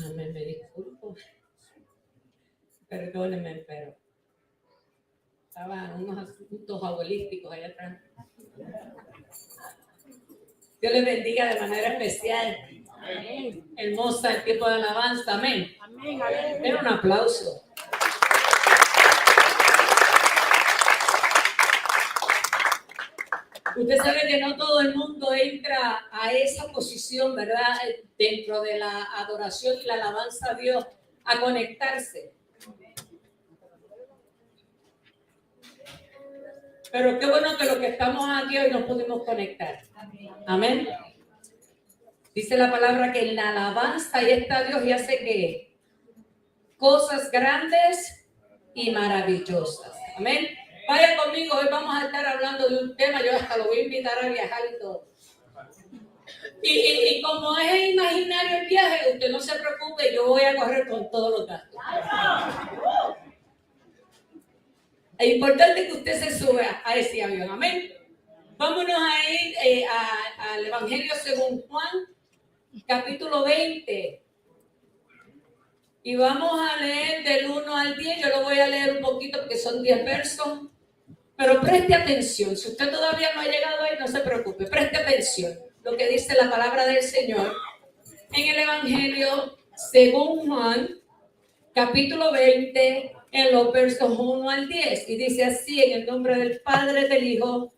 Amén, me disculpo. Perdónenme, pero estaban unos asuntos abuelísticos allá atrás. Dios les bendiga de manera especial. Amén. Hermosa el tiempo de alabanza. Amén. Amén. Den un aplauso. Usted sabe que no todo el mundo entra a esa posición, ¿verdad? Dentro de la adoración y la alabanza a Dios, a conectarse. Pero qué bueno que los que estamos aquí hoy nos pudimos conectar. Amén. Dice la palabra que en la alabanza ahí está Dios y hace que cosas grandes y maravillosas. Amén. Vaya conmigo, hoy vamos a estar hablando de un tema, yo hasta lo voy a invitar a viajar y todo. Y como es imaginario el viaje, usted no se preocupe, yo voy a correr con todos los gastos. Es importante que usted se suba a ese avión, amén. Vámonos a ir al Evangelio según Juan, capítulo 20. Y vamos a leer del 1 al 10. Yo lo voy a leer un poquito porque son 10 versos. Pero preste atención. Si usted todavía no ha llegado ahí, no se preocupe. Preste atención. Lo que dice la palabra del Señor en el Evangelio según Juan, capítulo 20, en los versos 1 al 10. Y dice así: en el nombre del Padre, del Hijo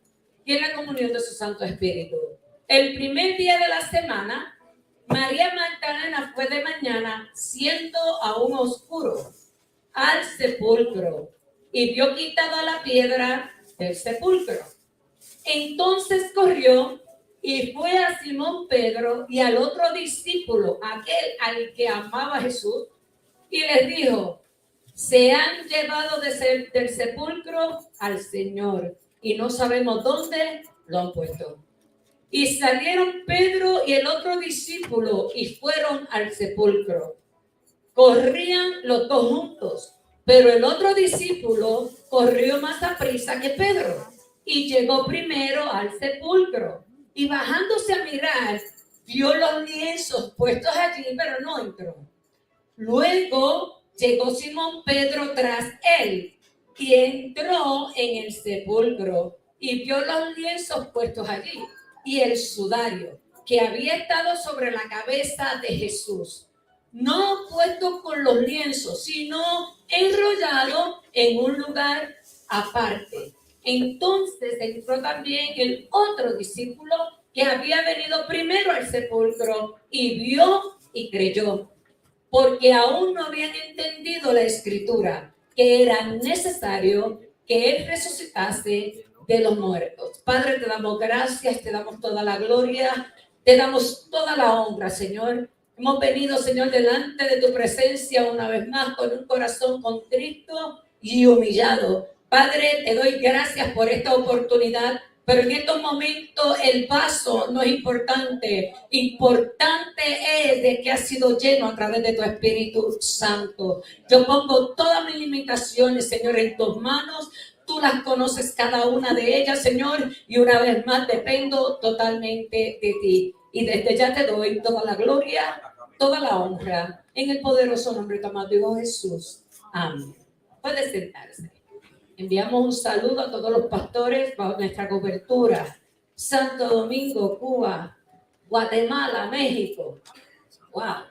y en la comunión de su Santo Espíritu. El primer día de la semana, María Magdalena fue de mañana, siendo aún oscuro, al sepulcro y vio quitada la piedra del sepulcro. Entonces corrió y fue a Simón Pedro y al otro discípulo, aquel al que amaba Jesús, y les dijo: se han llevado del sepulcro al Señor y no sabemos dónde lo han puesto. Y salieron Pedro y el otro discípulo y fueron al sepulcro. Corrían los dos juntos, pero el otro discípulo corrió más aprisa que Pedro y llegó primero al sepulcro. Y bajándose a mirar, vio los lienzos puestos allí, pero no entró. Luego llegó Simón Pedro tras él y entró en el sepulcro y vio los lienzos puestos allí y el sudario que había estado sobre la cabeza de Jesús, no puesto con los lienzos, sino enrollado en un lugar aparte. Entonces entró también el otro discípulo que había venido primero al sepulcro y vio y creyó, porque aún no habían entendido la escritura, que era necesario que él resucitase de los muertos. Padre, te damos gracias, te damos toda la gloria, te damos toda la honra, Señor. Hemos venido, Señor, delante de tu presencia una vez más con un corazón contrito y humillado. Padre, te doy gracias por esta oportunidad. Pero en estos momentos el vaso no es importante. Importante es de que ha sido lleno a través de tu Espíritu Santo. Yo pongo todas mis limitaciones, Señor, en tus manos. Tú las conoces cada una de ellas, Señor. Y una vez más dependo totalmente de ti. Y desde ya te doy toda la gloria, toda la honra. En el poderoso nombre de tu amado Hijo Jesús. Amén. Puede sentarse. Enviamos un saludo a todos los pastores bajo nuestra cobertura. Santo Domingo, Cuba, Guatemala, México. ¡Wow!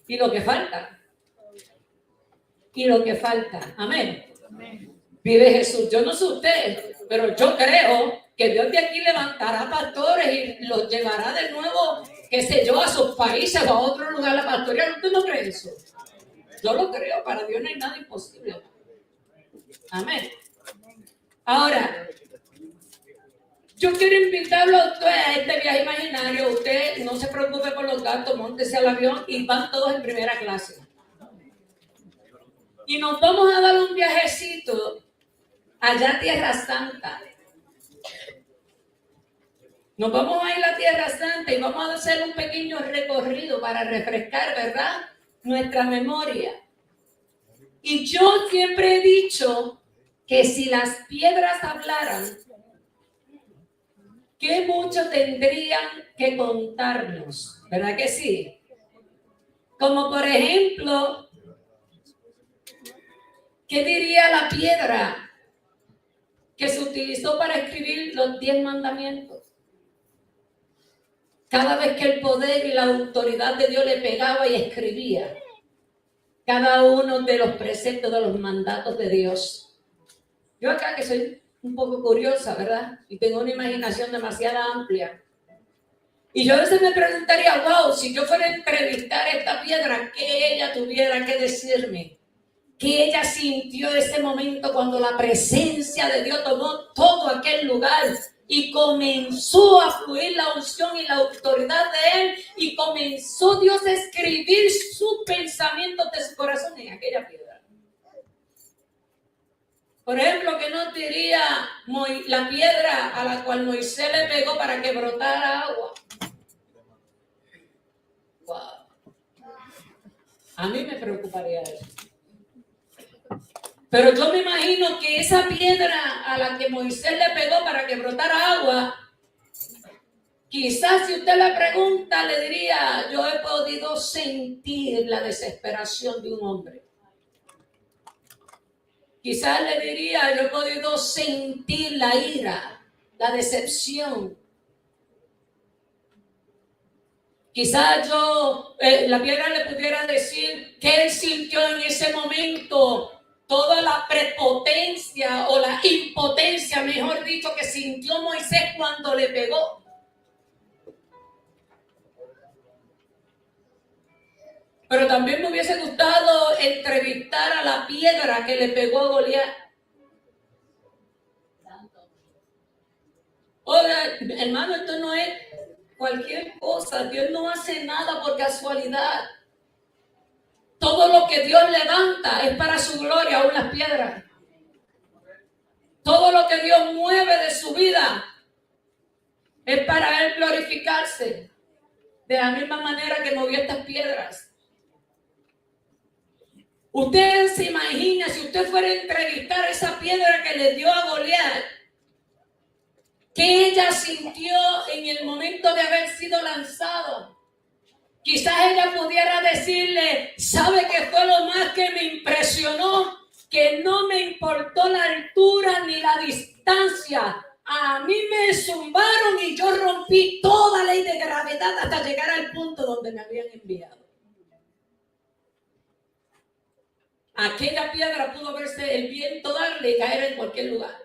Y lo que falta. Y lo que falta. Amén. Vive Jesús. Yo no sé usted, pero yo creo que Dios de aquí levantará pastores y los llevará de nuevo, qué sé yo, a sus países o a otro lugar a pastorear. ¿Usted no cree eso? Yo lo creo. Para Dios no hay nada imposible. Amén. Ahora, yo quiero invitarlo a usted a este viaje imaginario. Usted no se preocupe por los gastos, móntese al avión y van todos en primera clase. Y nos vamos a dar un viajecito allá a Tierra Santa. Nos vamos a ir a Tierra Santa y vamos a hacer un pequeño recorrido para refrescar, ¿verdad?, nuestra memoria. Y yo siempre he dicho que si las piedras hablaran, ¿qué mucho tendrían que contarnos? ¿Verdad que sí? Como por ejemplo, ¿qué diría la piedra que se utilizó para escribir los 10 mandamientos? Cada vez que el poder y la autoridad de Dios le pegaba y escribía cada uno de los preceptos, de los mandatos de Dios. Yo acá que soy un poco curiosa, ¿verdad? Y tengo una imaginación demasiado amplia. Y yo a veces me preguntaría, wow, si yo fuera a entrevistar a esta piedra, ¿qué ella tuviera que decirme? ¿Qué ella sintió ese momento cuando la presencia de Dios tomó todo aquel lugar y comenzó a fluir la unción y la autoridad de Él y comenzó Dios a escribir sus pensamientos de su corazón en aquella piedra? Por ejemplo, ¿qué nos diría la piedra a la cual Moisés le pegó para que brotara agua? Wow. A mí me preocuparía eso. Pero yo me imagino que esa piedra a la que Moisés le pegó para que brotara agua, quizás si usted le pregunta, le diría, yo he podido sentir la desesperación de un hombre. Quizás le diría, yo he podido sentir la ira, la decepción. Quizás la piedra le pudiera decir que él sintió en ese momento toda la prepotencia o la impotencia, mejor dicho, que sintió Moisés cuando le pegó. Pero también me hubiese gustado entrevistar a la piedra que le pegó a Goliat. Oiga, hermano, esto no es cualquier cosa. Dios no hace nada por casualidad. Todo lo que Dios levanta es para su gloria, aún las piedras. Todo lo que Dios mueve de su vida es para Él glorificarse. De la misma manera que movió estas piedras. Usted se imagina si usted fuera a entrevistar a esa piedra que le dio a Goliat, ¿qué ella sintió en el momento de haber sido lanzado? Quizás ella pudiera decirle, ¿sabe qué fue lo más que me impresionó? Que no me importó la altura ni la distancia. A mí me zumbaron y yo rompí toda ley de gravedad hasta llegar al punto donde me habían enviado. Aquella piedra pudo verse el viento darle y caer en cualquier lugar.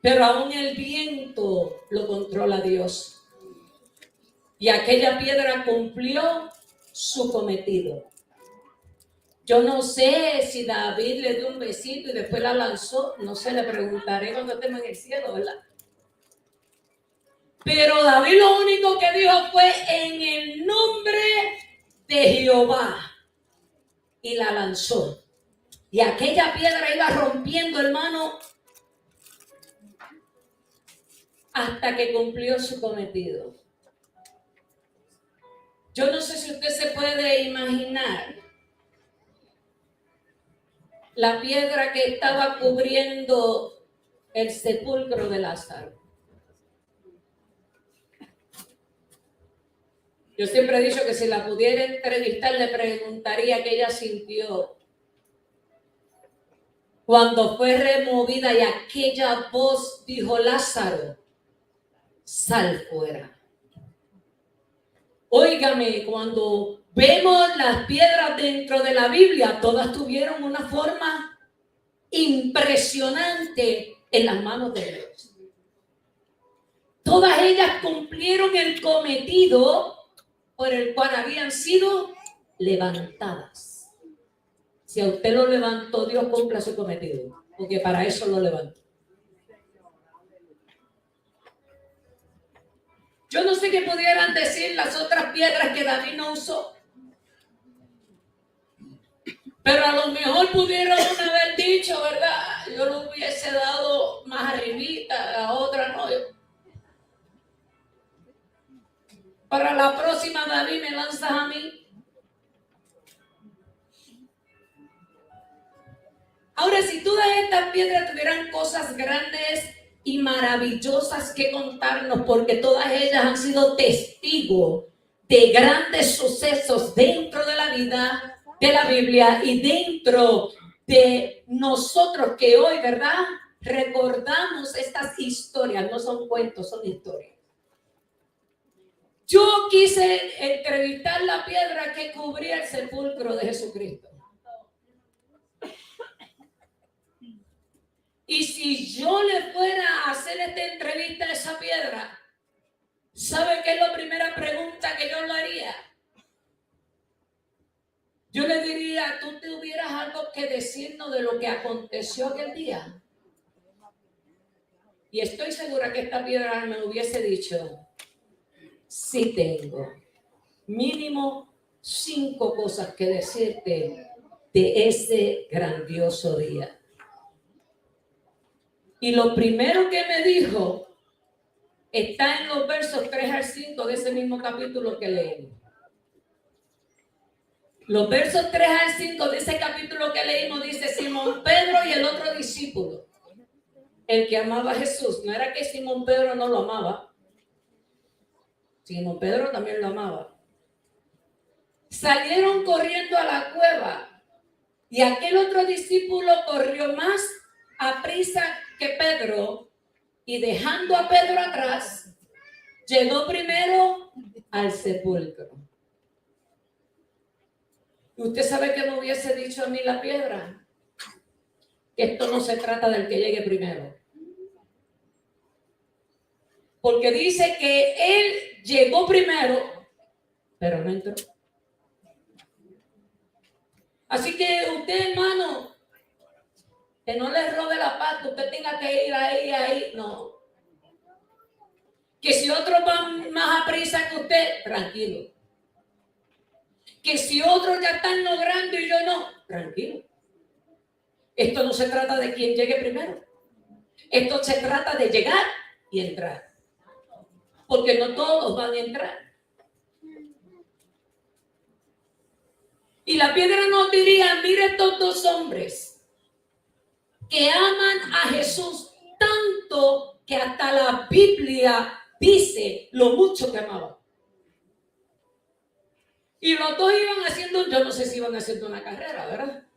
Pero aún el viento lo controla Dios. Y aquella piedra cumplió su cometido. Yo no sé si David le dio un besito y después la lanzó. No sé, le preguntaré cuando estemos en el cielo, ¿verdad? Pero David lo único que dijo fue en el nombre de Jehová. Y la lanzó. Y aquella piedra iba rompiendo, hermano, hasta que cumplió su cometido. Yo no sé si usted se puede imaginar la piedra que estaba cubriendo el sepulcro de Lázaro. Yo siempre he dicho que si la pudiera entrevistar, le preguntaría qué ella sintió cuando fue removida y aquella voz dijo, Lázaro, sal fuera. Óigame, cuando vemos las piedras dentro de la Biblia, todas tuvieron una forma impresionante en las manos de Dios. Todas ellas cumplieron el cometido por el cual habían sido levantadas. Si a usted lo levantó, Dios cumpla su cometido, porque para eso lo levantó. Yo no sé qué pudieran decir las otras piedras que David no usó. Pero a lo mejor pudieron haber dicho, ¿verdad? Yo lo hubiese dado más arribita, la otra no. Para la próxima, David, me lanzas a mí. Ahora, si todas estas piedras tuvieran cosas grandes y maravillosas que contarnos, porque todas ellas han sido testigos de grandes sucesos dentro de la vida de la Biblia y dentro de nosotros que hoy, ¿verdad?, recordamos estas historias. No son cuentos, son historias. Yo quise entrevistar la piedra que cubría el sepulcro de Jesucristo. Y si yo le fuera a hacer esta entrevista a esa piedra, ¿sabe qué es la primera pregunta que yo le haría? Yo le diría, ¿tú tuvieras algo que decirnos de lo que aconteció aquel día? Y estoy segura que esta piedra me hubiese dicho, sí tengo mínimo 5 cosas que decirte de ese grandioso día. Y lo primero que me dijo está en los versos 3 al 5 de ese mismo capítulo que leímos. Los versos 3 al 5 de ese capítulo que leímos dice Simón Pedro y el otro discípulo, el que amaba a Jesús. No era que Simón Pedro no lo amaba. Simón Pedro también lo amaba. Salieron corriendo a la cueva y aquel otro discípulo corrió más aprisa que Pedro y dejando a Pedro atrás, llegó primero al sepulcro. ¿Usted sabe qué me hubiese dicho a mí la piedra? Que esto no se trata del que llegue primero. Porque dice que él llegó primero, pero no entró. Así que usted, hermano, que no le robe la paz, que usted tenga que ir ahí, no. Que si otros van más a prisa que usted, tranquilo. Que si otros ya están logrando y yo no, tranquilo. Esto no se trata de quién llegue primero. Esto se trata de llegar y entrar. Porque no todos van a entrar. Y la piedra nos diría, mire estos 2 hombres que aman a Jesús tanto que hasta la Biblia dice lo mucho que amaban. Y los 2 iban haciendo, yo no sé si iban haciendo una carrera, ¿verdad?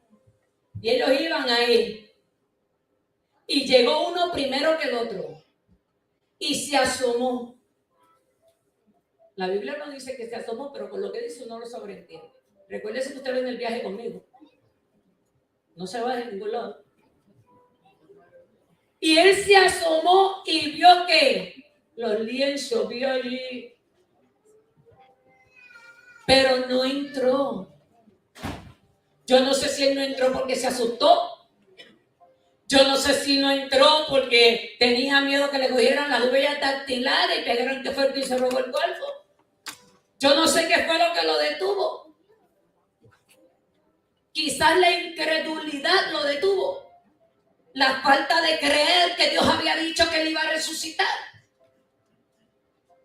Y ellos iban ahí. Y llegó uno primero que el otro. Y se asomó. La Biblia no dice que se asomó, pero con lo que dice uno lo sobreentiende. Recuérdese que usted va en el viaje conmigo. No se va de ningún lado. Y él se asomó y vio que los lienzos, vio allí. Pero no entró. Yo no sé si él no entró porque se asustó. Yo no sé si no entró porque tenía miedo que le cogieran las huellas dactilares y pegaran que fue el que se robó el cuerpo. Yo no sé qué fue lo que lo detuvo. Quizás la incredulidad lo detuvo. La falta de creer que Dios había dicho que él iba a resucitar.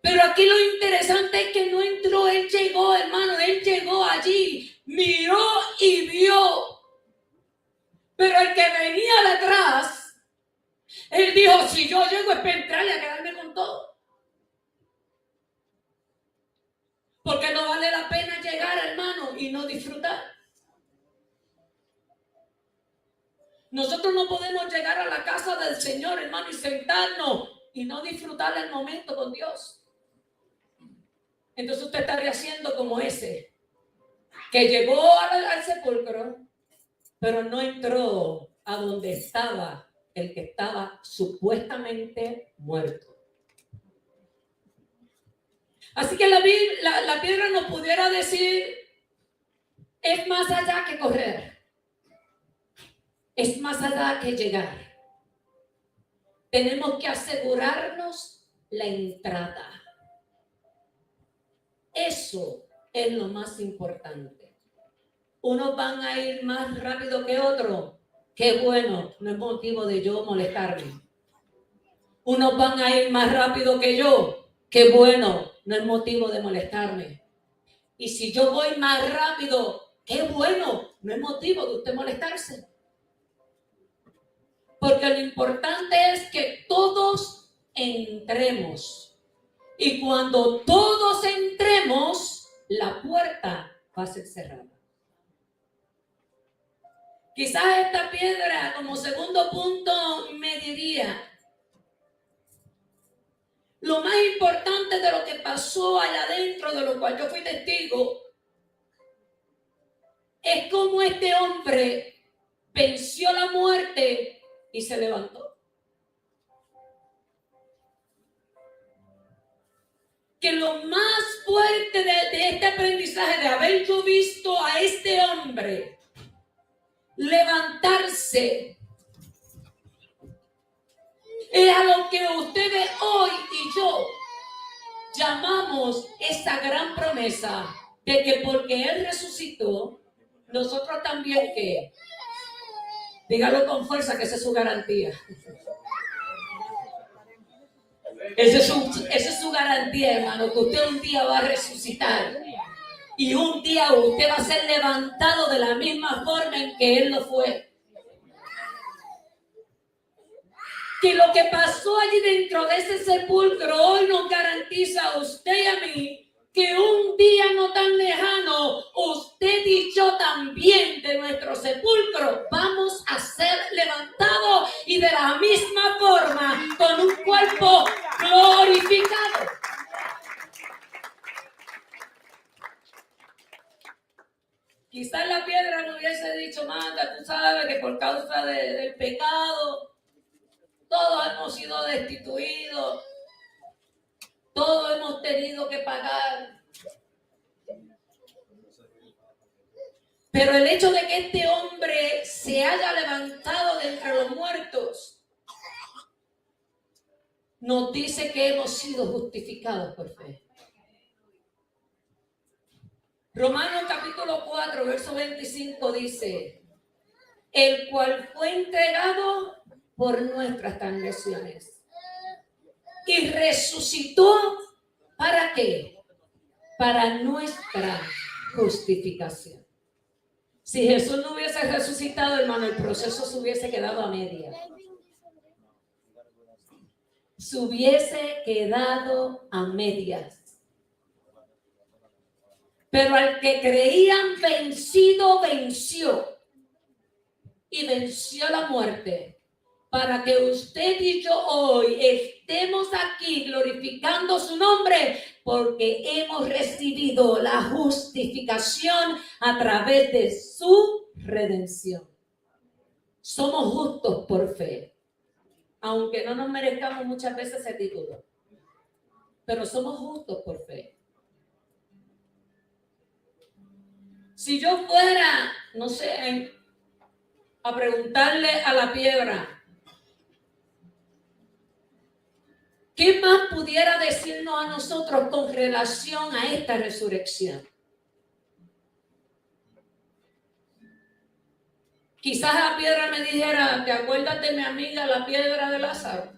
Pero aquí lo interesante es que no entró, él llegó, hermano, él llegó allí, miró y vio. Pero el que venía detrás, él dijo, si yo llego es para entrar y a quedarme con todo. Porque no vale la pena llegar, hermano, y no disfrutar. Nosotros no podemos llegar a la casa del Señor, hermano, y sentarnos y no disfrutar el momento con Dios. Entonces usted estaría haciendo como ese, que llegó al sepulcro, pero no entró a donde estaba el que estaba supuestamente muerto. Así que la piedra nos pudiera decir, es más allá que correr, es más allá que llegar. Tenemos que asegurarnos la entrada. Eso es lo más importante. Unos van a ir más rápido que otros. Qué bueno, no es motivo de yo molestarme. Unos van a ir más rápido que yo. Qué bueno, no es motivo de molestarme. Y si yo voy más rápido, qué bueno, no es motivo de usted molestarse. Porque lo importante es que todos entremos. Y cuando todos entremos, la puerta va a ser cerrada. Quizás esta piedra, como segundo punto, me diría, lo más importante de lo que pasó allá adentro, de lo cual yo fui testigo, es cómo este hombre venció la muerte y se levantó. Que lo más fuerte de este aprendizaje, de haber yo visto a este hombre levantarse, es a lo que ustedes hoy y yo llamamos esa gran promesa de que porque Él resucitó, nosotros también, ¿qué? Dígalo con fuerza, que esa es su garantía. Esa es su garantía, hermano, que usted un día va a resucitar. Y un día usted va a ser levantado de la misma forma en que Él lo fue. Que lo que pasó allí dentro de ese sepulcro hoy nos garantiza a usted y a mí que un día no tan lejano, usted y yo también de nuestro sepulcro vamos a ser levantados y de la misma forma con un cuerpo glorificado. Quizás la piedra no hubiese dicho, manda, tú sabes que por causa del pecado todos hemos sido destituidos, todos hemos tenido que pagar. Pero el hecho de que este hombre se haya levantado de entre los muertos nos dice que hemos sido justificados por fe. Romanos capítulo 4, verso 25 dice, el cual fue entregado por nuestras transgresiones y resucitó, ¿para qué? Para nuestra justificación. Si Jesús no hubiese resucitado, hermano, el proceso se hubiese quedado a media. Se hubiese quedado a medias. Pero al que creían vencido, venció. Y venció la muerte. Para que usted y yo hoy estemos aquí glorificando su nombre, porque hemos recibido la justificación a través de su redención. Somos justos por fe, aunque no nos merezcamos muchas veces ese título, pero somos justos por fe. Si yo fuera, no sé, a preguntarle a la piedra, ¿qué más pudiera decirnos a nosotros con relación a esta resurrección? Quizás la piedra me dijera, ¿te acuerdas de mi amiga la piedra de Lázaro?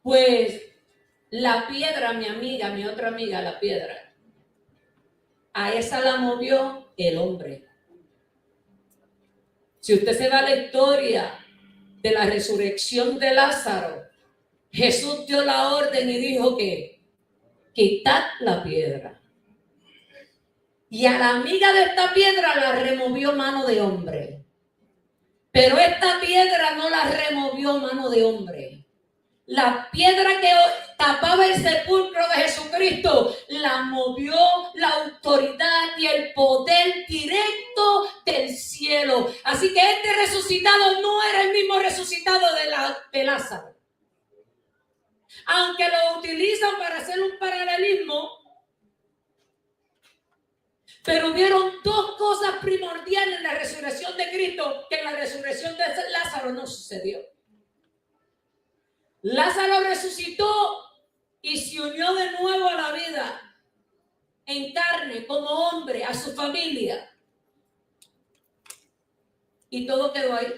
Pues la piedra, mi amiga, mi otra amiga, la piedra, a esa la movió el hombre. Si usted se va a la historia de la resurrección de Lázaro, Jesús dio la orden y dijo que quitad la piedra. Y a la amiga de esta piedra la removió mano de hombre. Pero esta piedra no la removió mano de hombre. La piedra que tapaba el sepulcro de Jesucristo la movió la autoridad y el poder directo del cielo. Así que este resucitado no era el mismo resucitado de Lázaro. Aunque lo utilizan para hacer un paralelismo, pero hubieron dos cosas primordiales en la resurrección de Cristo que en la resurrección de Lázaro no sucedió. Lázaro resucitó y se unió de nuevo a la vida en carne, como hombre, a su familia. Y todo quedó ahí.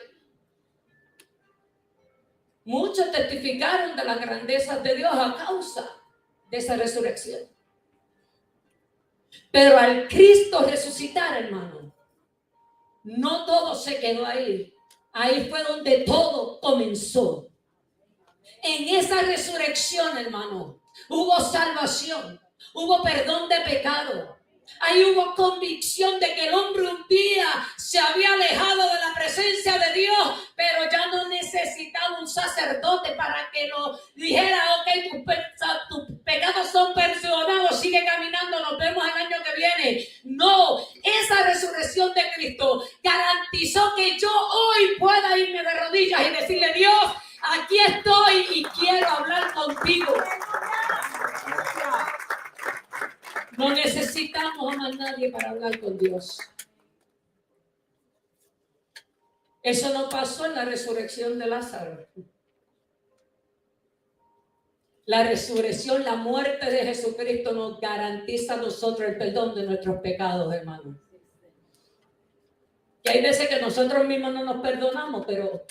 Muchos testificaron de las grandezas de Dios a causa de esa resurrección. Pero al Cristo resucitar, hermano, no todo se quedó ahí. Ahí fue donde todo comenzó. En esa resurrección, hermano, hubo salvación, hubo perdón de pecado. Ahí hubo convicción de que el hombre un día se había alejado de la presencia de Dios, pero ya no necesitaba un sacerdote para que lo dijera, ok, tus pecados son perdonados, sigue caminando, nos vemos el año que viene. No, esa resurrección de Cristo garantizó que yo hoy pueda irme de rodillas y decirle, Dios, aquí estoy y quiero hablar contigo. No necesitamos a más nadie para hablar con Dios. Eso no pasó en la resurrección de Lázaro. La resurrección, la muerte de Jesucristo nos garantiza a nosotros el perdón de nuestros pecados, hermanos. Y hay veces que nosotros mismos no nos perdonamos, pero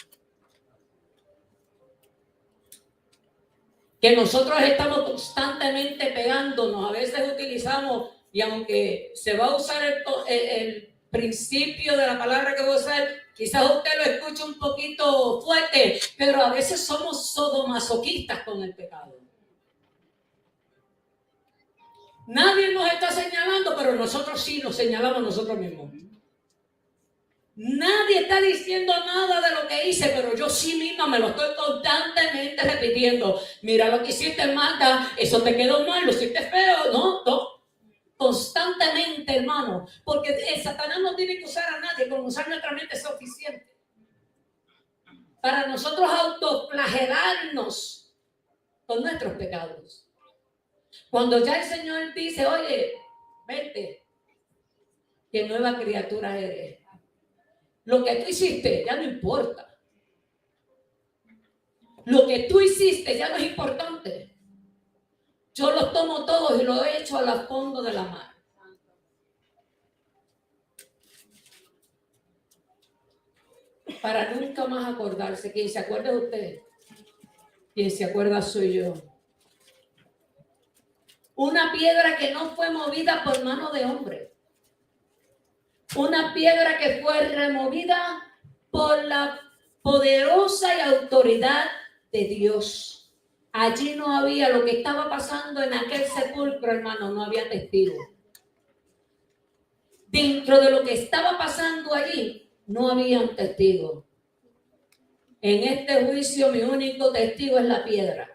que nosotros estamos constantemente pegándonos. A veces utilizamos, y aunque se va a usar el principio de la palabra que voy a usar, quizás usted lo escuche un poquito fuerte, pero a veces somos sadomasoquistas con el pecado. Nadie nos está señalando, pero nosotros sí nos señalamos nosotros mismos. Nadie está diciendo nada de lo que hice, pero yo sí misma me lo estoy constantemente repitiendo. Mira lo que hiciste, Marta, eso te quedó mal, lo hiciste feo, ¿no? Constantemente, hermano, porque el Satanás no tiene que usar a nadie, con usar nuestra mente es suficiente. Para nosotros autoflagelarnos con nuestros pecados. Cuando ya el Señor dice, oye, vete, que nueva criatura eres. Lo que tú hiciste ya no importa. Lo que tú hiciste ya no es importante. Yo los tomo todos y los he hecho al fondo de la mar. Para nunca más acordarse. Quien se acuerda de usted, quien se acuerda soy yo. Una piedra que no fue movida por mano de hombre. Una piedra que fue removida por la poderosa y autoridad de Dios. Allí no había lo que estaba pasando en aquel sepulcro, hermano, no había testigo. Dentro de lo que estaba pasando allí, no había un testigo. En este juicio, mi único testigo es la piedra.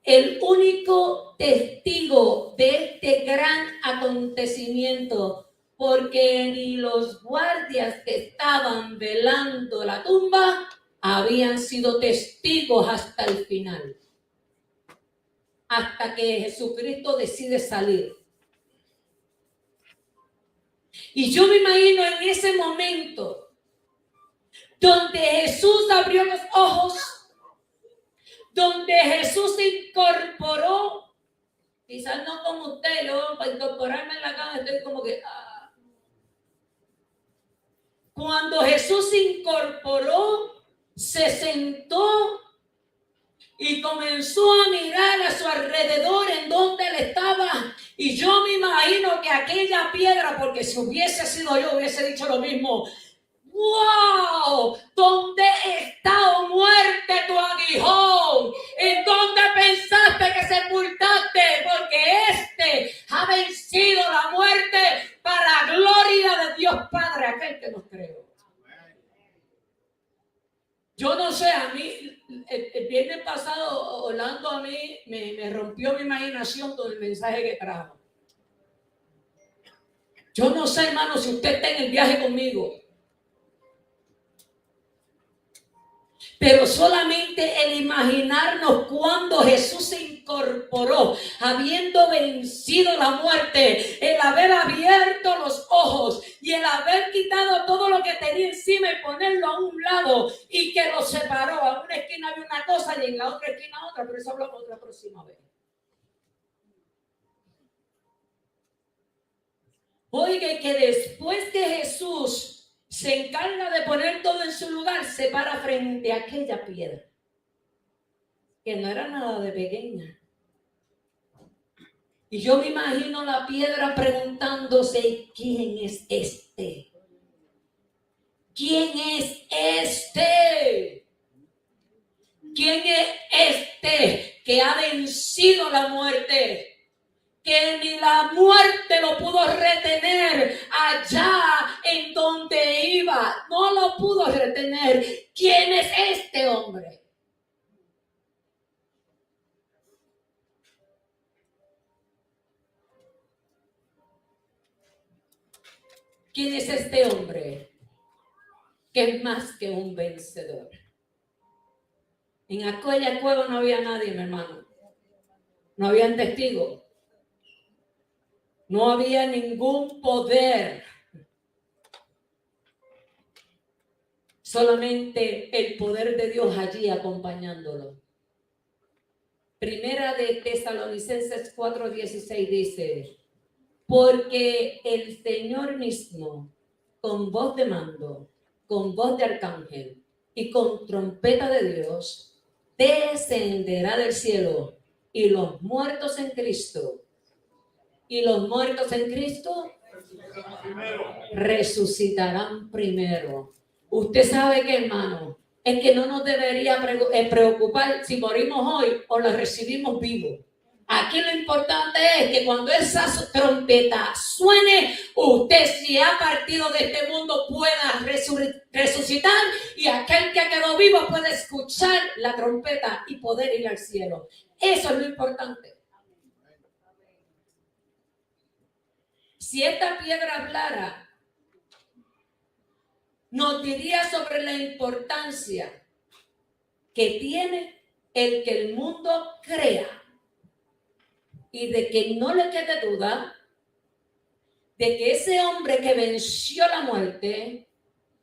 El único testigo de este gran acontecimiento, porque ni los guardias que estaban velando la tumba habían sido testigos hasta el final, hasta que Jesucristo decide salir. Y yo me imagino en ese momento donde Jesús abrió los ojos, donde Jesús se incorporó, quizás no como usted, yo para incorporarme en la cama estoy como que... Cuando Jesús se incorporó, se sentó y comenzó a mirar a su alrededor en donde él estaba. Y yo me imagino que aquella piedra, porque si hubiese sido yo, hubiese dicho lo mismo. ¡Wow! ¿Dónde está, oh muerte, tu aguijón? ¿En dónde pensaste que sepultaste? Porque este ha vencido la muerte para gloria de Dios Padre, aquel que nos creó. Yo no sé, a mí, el viernes pasado, Orlando a mí me rompió mi imaginación con el mensaje que trajo. Yo no sé, hermano, si usted está en el viaje conmigo. Pero solamente el imaginarnos cuando Jesús se incorporó, habiendo vencido la muerte, el haber abierto los ojos y el haber quitado todo lo que tenía encima y ponerlo a un lado y que lo separó. A una esquina había una cosa y en la otra esquina otra, pero eso hablamos la próxima vez. Oiga, que después que Jesús se encarga de poner todo en su lugar, se para frente a aquella piedra, que no era nada de pequeña. Y yo me imagino la piedra preguntándose, ¿quién es este? ¿Quién es este? que ha vencido la muerte, que ni la muerte lo pudo retener allá en donde iba, no lo pudo retener. ¿Quién es este hombre? ¿Quién es este hombre? Que es más que un vencedor. En aquella cueva no había nadie, mi hermano. No habían testigos. No había ningún poder. Solamente el poder de Dios allí acompañándolo. Primera de Tesalonicenses 4:16 dice: porque el Señor mismo, con voz de mando, con voz de arcángel y con trompeta de Dios, descenderá del cielo, y los muertos en Cristo, resucitarán primero. Usted sabe que, hermano, es que no nos debería preocupar si morimos hoy o lo recibimos vivo. Aquí lo importante es que cuando esa trompeta suene, usted, si ha partido de este mundo, pueda resucitar, y aquel que quedó vivo puede escuchar la trompeta y poder ir al cielo. Eso es lo importante. Si esta piedra hablara, nos diría sobre la importancia que tiene el que el mundo crea, y de que no le quede duda de que ese hombre que venció la muerte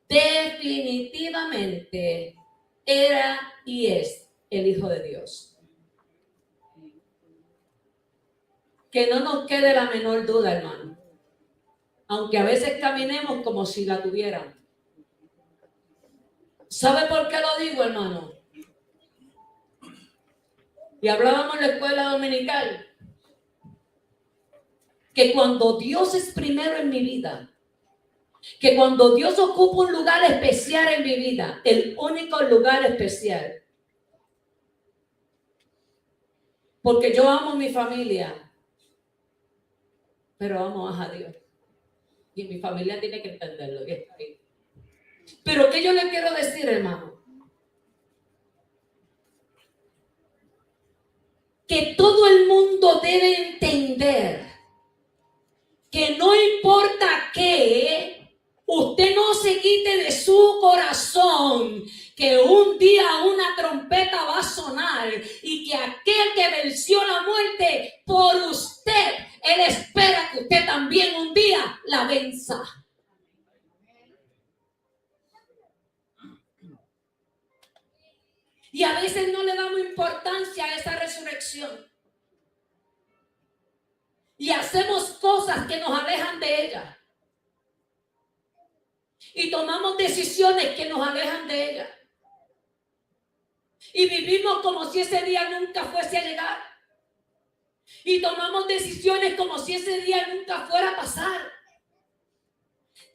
definitivamente era y es el Hijo de Dios. Que no nos quede la menor duda, hermano, aunque a veces caminemos como si la tuvieran. ¿Sabe por qué lo digo, hermano? Y hablábamos en la escuela dominical que cuando Dios es primero en mi vida, que cuando Dios ocupa un lugar especial en mi vida, el único lugar especial, porque yo amo a mi familia, pero amo a Dios, y mi familia tiene que entenderlo, y está ahí. Pero ¿qué yo le quiero decir, hermano? Que todo el mundo debe entender que no importa qué, usted no se quite de su corazón que un día una trompeta va a sonar, y que aquel que venció la muerte por usted, él espera que usted también un día la venza. Y a veces no le damos importancia a esa resurrección. Y hacemos cosas que nos alejan de ella. Y tomamos decisiones que nos alejan de ella. Y vivimos como si ese día nunca fuese a llegar. Y tomamos decisiones como si ese día nunca fuera a pasar.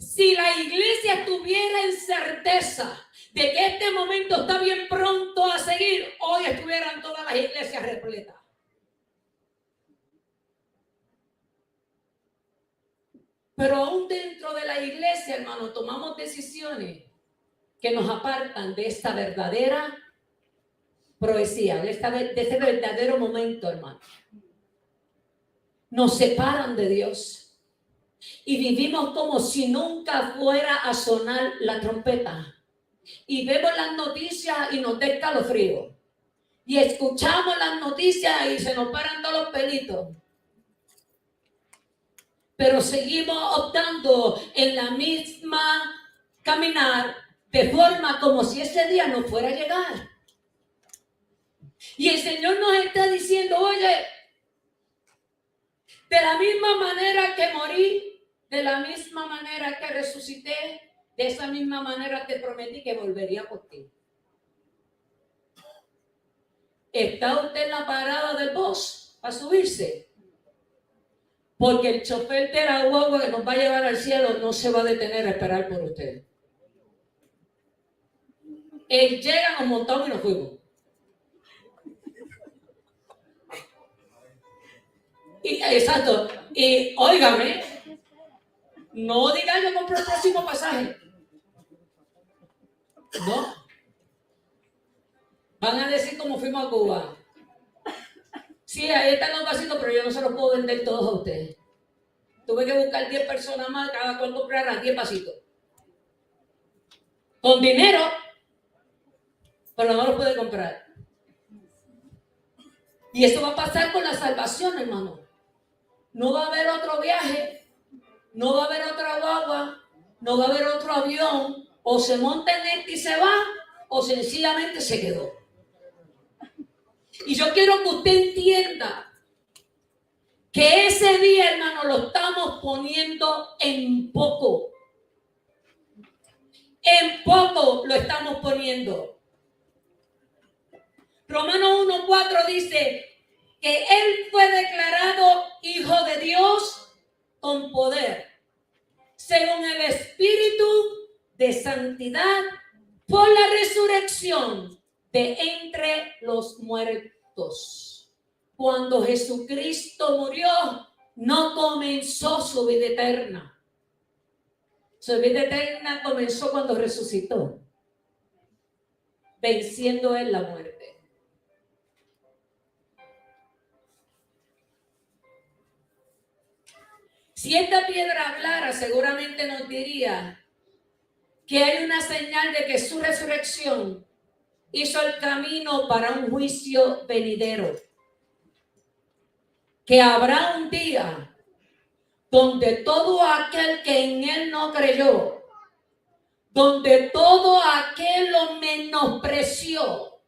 Si la iglesia estuviera en certeza de que este momento está bien pronto a seguir, hoy estuvieran todas las iglesias repletas. Pero aún dentro de la iglesia, hermano, tomamos decisiones que nos apartan de esta verdadera profecía, de este verdadero momento, hermano. Nos separan de Dios. Y vivimos como si nunca fuera a sonar la trompeta. Y vemos las noticias y nos da escalofrío. Y escuchamos las noticias y se nos paran todos los pelitos. Pero seguimos optando en la misma caminar, de forma como si ese día no fuera a llegar. Y el Señor nos está diciendo: oye, de la misma manera que morí, de la misma manera que resucité, de esa misma manera te prometí que volvería por ti. ¿Está usted en la parada del bus para subirse? Porque el chofer de la guagua que nos va a llevar al cielo no se va a detener a esperar por usted. Él llega, nos montamos y nos fuimos. Exacto. Y óigame, no diga yo compro el próximo pasaje. No. Van a decir como fuimos a Cuba. Sí, ahí están los vasitos, pero yo no se los puedo vender todos a ustedes. Tuve que buscar 10 personas más, cada cual comprara 10 vasitos. Con dinero, pero no los puede comprar. Y eso va a pasar con la salvación, hermano. No va a haber otro viaje, no va a haber otra guagua, no va a haber otro avión. O se monta en este y se va, o sencillamente se quedó. Y yo quiero que usted entienda que ese día, hermano, lo estamos poniendo en poco. En poco lo estamos poniendo. Romanos 1:4 dice que Él fue declarado Hijo de Dios con poder, según el Espíritu de santidad, por la resurrección de entre los muertos. Cuando Jesucristo murió, no comenzó su vida eterna. Su vida eterna comenzó cuando resucitó, venciendo Él la muerte. Si esta piedra hablara, seguramente nos diría que hay una señal de que su resurrección hizo el camino para un juicio venidero. Que habrá un día donde todo aquel que en Él no creyó, donde todo aquel lo menospreció,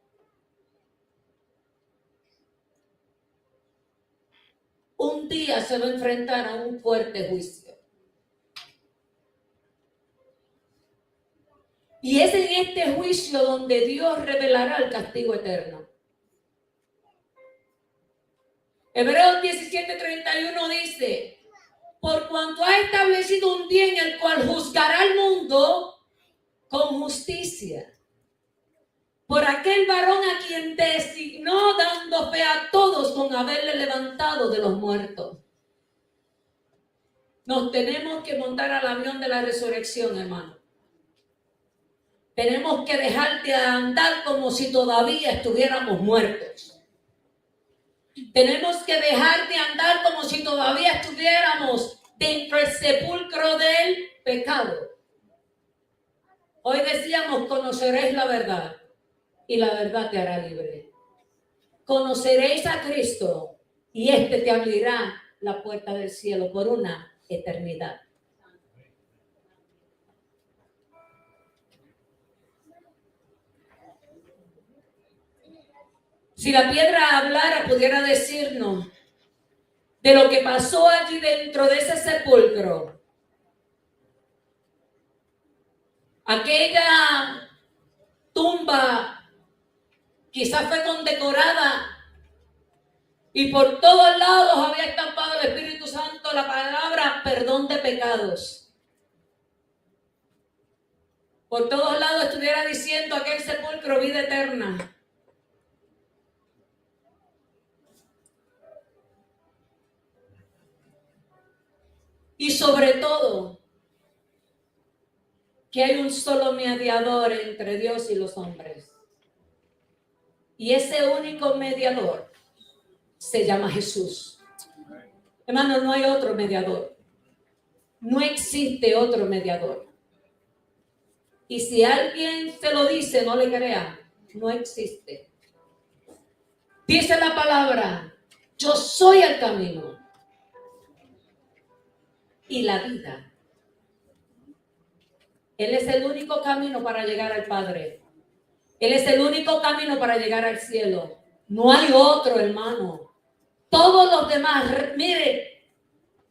un día se va a enfrentar a un fuerte juicio. Y es en este juicio donde Dios revelará el castigo eterno. Hebreos 17:31 dice: por cuanto ha establecido un día en el cual juzgará al mundo con justicia, por aquel varón a quien designó, dando fe a todos con haberle levantado de los muertos. Nos tenemos que montar al avión de la resurrección, hermano. Tenemos que dejar de andar como si todavía estuviéramos muertos. Tenemos que dejar de andar como si todavía estuviéramos dentro del sepulcro del pecado. Hoy decíamos, conoceréis la verdad y la verdad te hará libre. Conoceréis a Cristo y este te abrirá la puerta del cielo por una eternidad. Si la piedra hablara, pudiera decirnos de lo que pasó allí dentro de ese sepulcro. Aquella tumba quizás fue condecorada y por todos lados había estampado el Espíritu Santo la palabra perdón de pecados. Por todos lados estuviera diciendo aquel sepulcro vida eterna. Y sobre todo, que hay un solo mediador entre Dios y los hombres. Y ese único mediador se llama Jesús. Hermano, no hay otro mediador. No existe otro mediador. Y si alguien se lo dice, no le crea. No existe. Dice la palabra: yo soy el camino y la vida. Él es el único camino para llegar al Padre. Él es el único camino para llegar al cielo. No hay otro, hermano. Todos los demás, mire,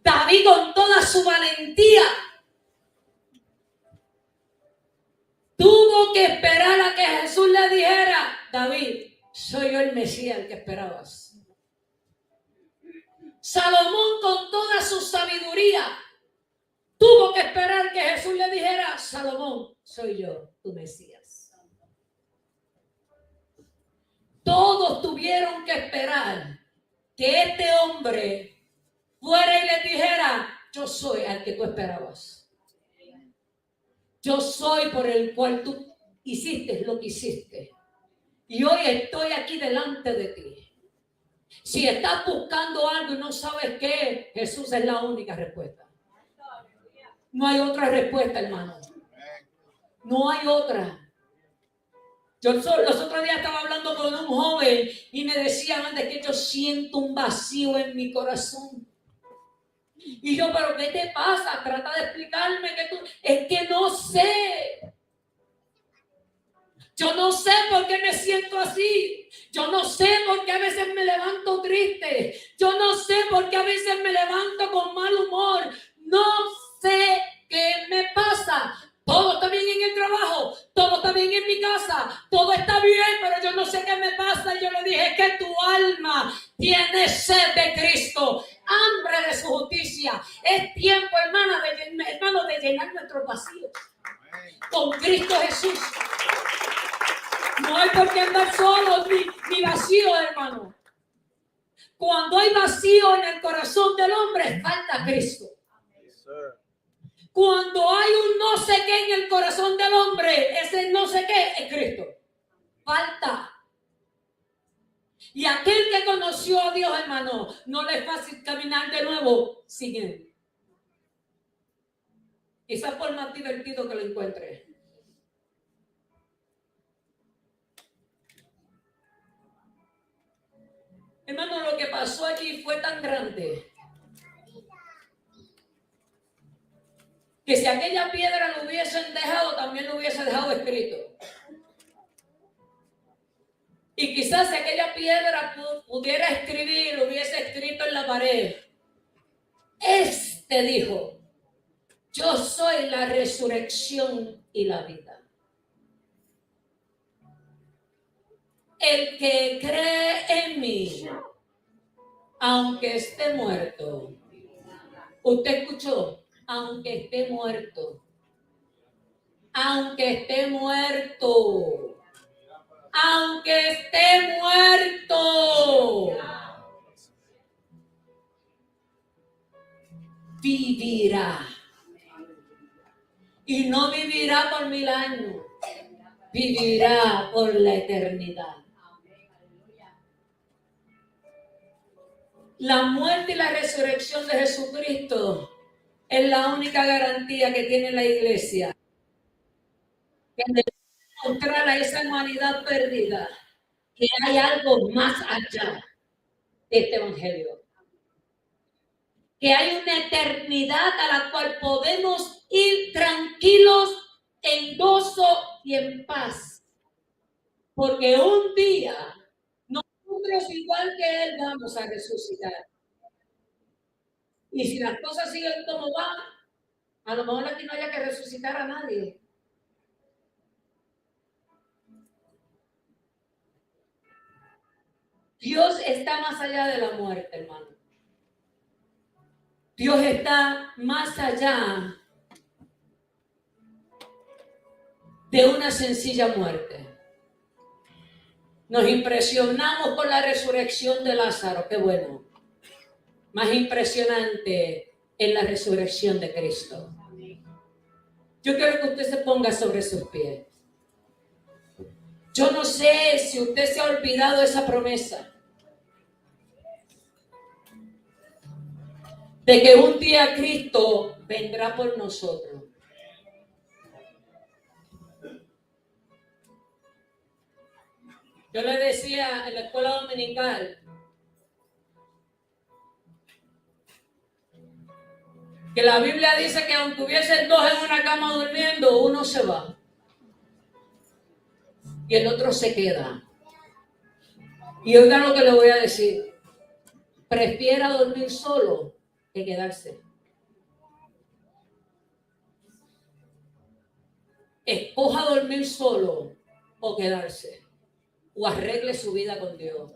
David con toda su valentía tuvo que esperar a que Jesús le dijera: David, soy yo el Mesías el que esperabas. Salomón con toda su sabiduría tuvo que esperar que Jesús le dijera: Salomón, soy yo, tu Mesías. Todos tuvieron que esperar que este hombre fuera y les dijera, yo soy al que tú esperabas. Yo soy por el cual tú hiciste lo que hiciste. Y hoy estoy aquí delante de ti. Si estás buscando algo y no sabes qué, Jesús es la única respuesta. No hay otra respuesta, hermano. No hay otra. Yo los otros días estaba hablando con un joven y me decía antes que yo siento un vacío en mi corazón. Y yo, pero ¿qué te pasa? Trata de explicarme que tú... Es que no sé. Yo no sé por qué me siento así. Yo no sé por qué a veces me levanto triste. Yo no sé por qué a veces me levanto con mal humor. No sé qué me pasa. Todo está bien en el trabajo, todo está bien en mi casa, todo está bien, pero yo no sé qué me pasa. Y yo le dije que tu alma tiene sed de Cristo, hambre de su justicia. Es tiempo, hermano, de llenar nuestros vacíos con Cristo Jesús. No hay por qué andar solo ni vacío, hermano. Cuando hay vacío en el corazón del hombre, falta Cristo. Cuando hay un no sé qué en el corazón del hombre, ese no sé qué es Cristo. Falta. Y aquel que conoció a Dios, hermano, no le es fácil caminar de nuevo sin Él. Quizás por más divertido que lo encuentre. Hermano, lo que pasó aquí fue tan grande que si aquella piedra lo hubiesen dejado, también lo hubiese dejado escrito. Y quizás si aquella piedra pudiera escribir, lo hubiese escrito en la pared. Este dijo, yo soy la resurrección y la vida. El que cree en mí, aunque esté muerto. ¿Usted escuchó? Aunque esté muerto. Aunque esté muerto. Aunque esté muerto. Vivirá. Y no vivirá por 1000 años. Vivirá por la eternidad. La muerte y la resurrección de Jesucristo es la única garantía que tiene la iglesia. Que debe encontrar a esa humanidad perdida, que hay algo más allá de este evangelio. Que hay una eternidad a la cual podemos ir tranquilos, en gozo y en paz. Porque un día nosotros, igual que Él, vamos a resucitar. Y si las cosas siguen como van, a lo mejor aquí no haya que resucitar a nadie. Dios está más allá de la muerte, hermano. Dios está más allá de una sencilla muerte. Nos impresionamos con la resurrección de Lázaro, qué bueno. Más impresionante es la resurrección de Cristo. Yo quiero que usted se ponga sobre sus pies. Yo no sé si usted se ha olvidado de esa promesa. De que un día Cristo vendrá por nosotros. Yo le decía en la escuela dominical que la Biblia dice que aunque hubiesen 2 en una cama durmiendo, uno se va y el otro se queda. Y oigan lo que le voy a decir. Prefiera dormir solo que quedarse. Escoja dormir solo o quedarse. O arregle su vida con Dios.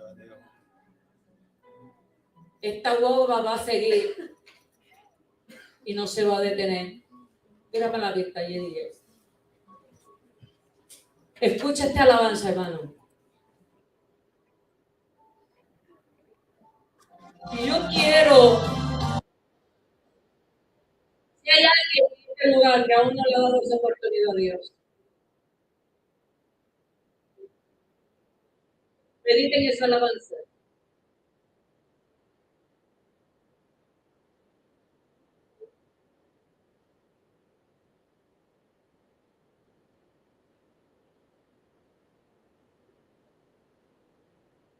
Esta guagua va a seguir y no se va a detener. Mira para la vista, allí. Escucha esta alabanza, hermano. Y yo quiero Y hay alguien en este lugar que aún no le ha dado esa oportunidad a Dios. Mediten esa alabanza.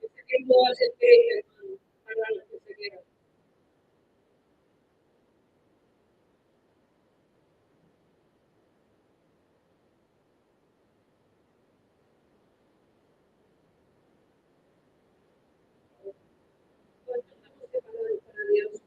Ese tiempo va a ser triste, hermano, para los que se quieran. ¿Cuánto estamos separados para Dios?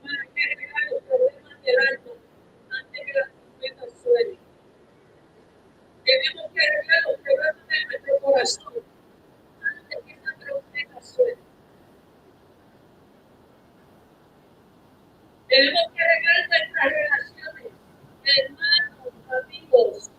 Bueno, hay que arreglar los problemas del alma antes que las tormentas suenen. Tenemos que arreglar los problemas de nuestro corazón antes que esa trompeta suene. Tenemos que arreglar nuestras relaciones, hermanos, amigos.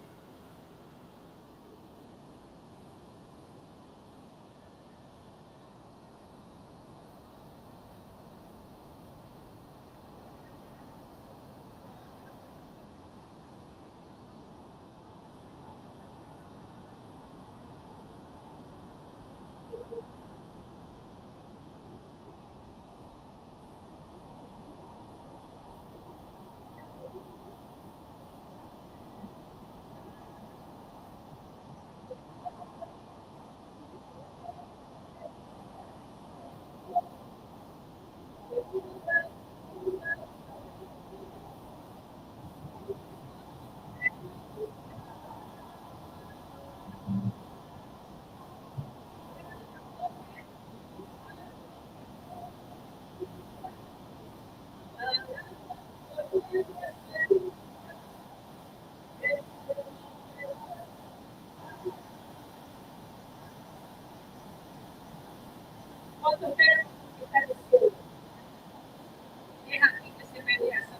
¿Cuántos queremos conquistar el cielo? Y es aquí que se ve esa.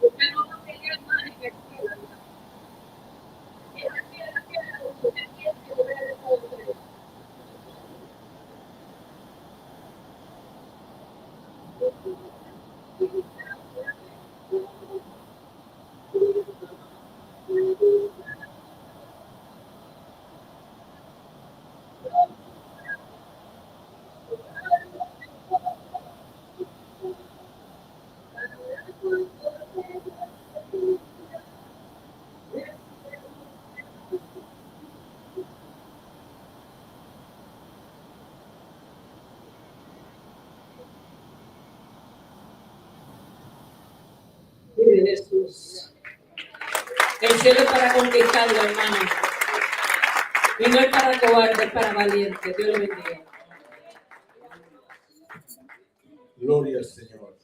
Usted no va a pelear más en el cielo, hermano. Es aquí en la tierra donde usted tiene que volver de todo. Mire Jesús. El cielo es para conquistarlo, hermano. Y no es para cobarde, es para valiente. Dios le bendiga. Gloria al Señor.